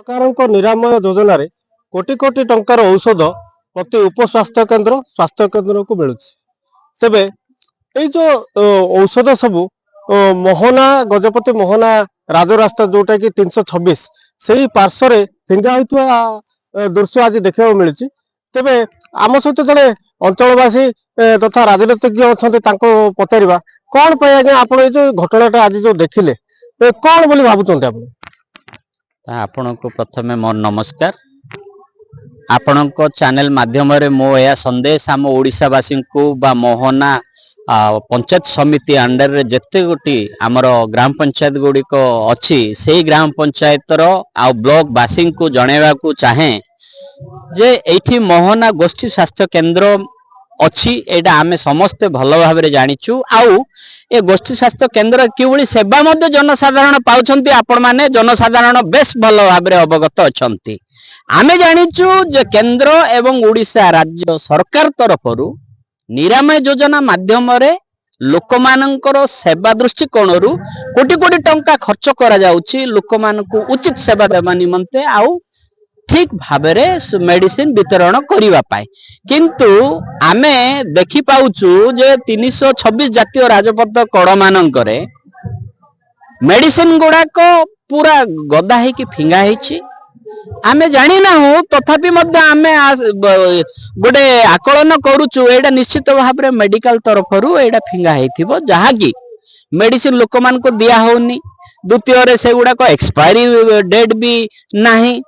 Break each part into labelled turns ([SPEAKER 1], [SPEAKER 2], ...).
[SPEAKER 1] सरकार निरामय योजना रे कोटी कोटी टंकार औषध प्रति उपस्वास्थ्य केन्द्र को मिलूँ तेबे ये जो औषध सबू मोहना गजपति मोहना राजरास्ता जोटा कि 326 से ही पार्श्व फिंगा होता दृश्य आज देखा मिली तेबे आम सहित जड़े अंचलवासी तथा राजनीतिज्ञ अच्छा पचार कौन पे आज्ञा आप जो घटनाटा आज जो देखिले कौन बोली भावुं
[SPEAKER 2] आपण को प्रथमे मोर नमस्कार। आपण को चैनल माध्यम मो यह संदेश आम ओडिशावासी को बा मोहना पंचायत समिति अंडर रे जेते गोटी आमर ग्राम पंचायत गुड़िक अच्छी से ग्राम पंचायत आ ब्लॉक वासी को जनइबा को चाहे जे एठी मोहना गोष्ठी स्वास्थ्य केन्द्र अच्छी एटा आमे समस्ते भल भाव जाचु आउ ए गोष्ठी स्वास्थ्य केन्द्र किभली सेवा मध्य जनसाधारण पाउछंती आपण माने जनसाधारण बेस भल भाव अवगत अछंती। आमे जानिचु जे केन्द्र एवं ओडिशा राज्य सरकार तरफरु निरामय योजना माध्यम रे लोकमानंकर सेवा दृष्टिकोणरू कोटी कोटी टंका खर्च करा जाउची लोकमानकु उचित सेवा देवा निमंते आउ ठीक भाबरे मेडिसिन वितरण करिवा पाए किंतु आमे देखि पाउचु जे 326 जातीय राजपथ कड़ मानंकरे मेडिसिन गुडा को पूरा गदा है कि फिंगा है आमे जानी ना हो तथापि मध्य आमे गोटे आकलन करूचु एटा निश्चित भाव रे मेडिकल तरफरु एटा फिंगा हेथिबो जहा कि मेडिसिन लोक मान को दिया होनी द्वितीय रे से गुडा को एक्सपायरी डेट भी नाही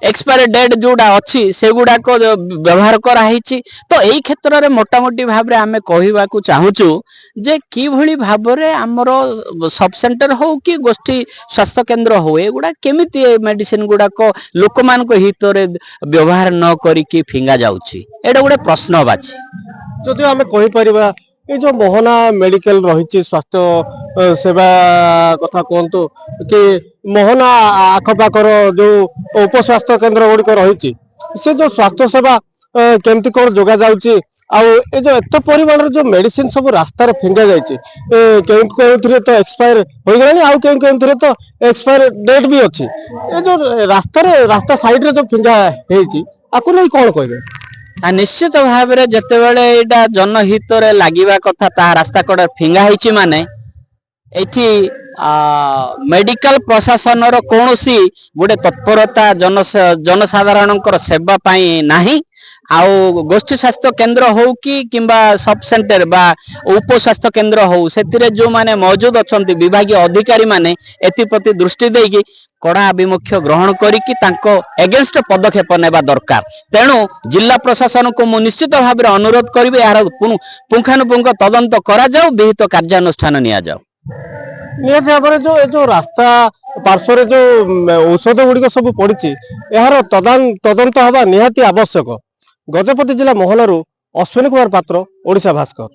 [SPEAKER 2] एक्सपायरी डेट जोड़ा अच्छी से गुड़ा को व्यवहार कराई तो यही क्षेत्र में मोटामोटी भाव में आम कहवाक चाहूचु जे कि भली भाव में आमर सब सेंटर हो कि गोष्ठी स्वास्थ्य केन्द्र हो एगुड़ा केमिति मेडिसिन गुड़ाक लोक मान हित व्यवहार न करिकी फिंगा जाउछि एटा गोटे प्रश्नवाची
[SPEAKER 1] जदि आम कहीपर ये जो मोहना मेडिकल रही स्वास्थ्य सेवा कथा कहतु कि मोहना आखपाखर जो उपस्वास्थ्य केन्द्र गुड़िक रही से जो स्वास्थ्य सेवा केमती कौन जोगा जाउची आउ ए जो एत परिमाण जो मेडिसिन सब रास्तार फिंगा जाइए तो एक्सपायर हो गलानी आउ तो एक्सपायर डेट भी अच्छी ए जो रास्ता साइड रे जो फिंगा होती आपको नहीं कौन कहे
[SPEAKER 2] निश्चित भाव में जितेबाला यहाँ जनहित लगे कथा ता रास्ता कड़ फिंगा होती माने एठी मेडिकल प्रशासन कौन सी गोटे तत्परता जनसाधारण सेवा पाई नाही आउ गोष्ठी स्वास्थ्य केन्द्र हो कि किंबा सब सेंटर बा उप स्वास्थ्य केन्द्र हो से जो माने मौजूद अच्छा विभाग अधिकारी माने एप्रति दृष्टि देकी कड़ा आभिमुख्य ग्रहण करिकी तांको एगेंस्ट पदक्षेप नेबा दरकार तेणु जिला प्रशासन को मु निश्चित भाव में अनुरोध करी यार पुंखानुपुंख तदंत करा जाऊ विहित कार्यानुष्ठान निया जाऊ
[SPEAKER 1] निहत भाव जो रास्ता पार्श्व जो औषध गुड़िक सब पड़ी यार तदंत हवा निहाती आवश्यक। गजपति जिला मोहनारू अश्विनी कुमार पात्र, ओडिशा भास्कर।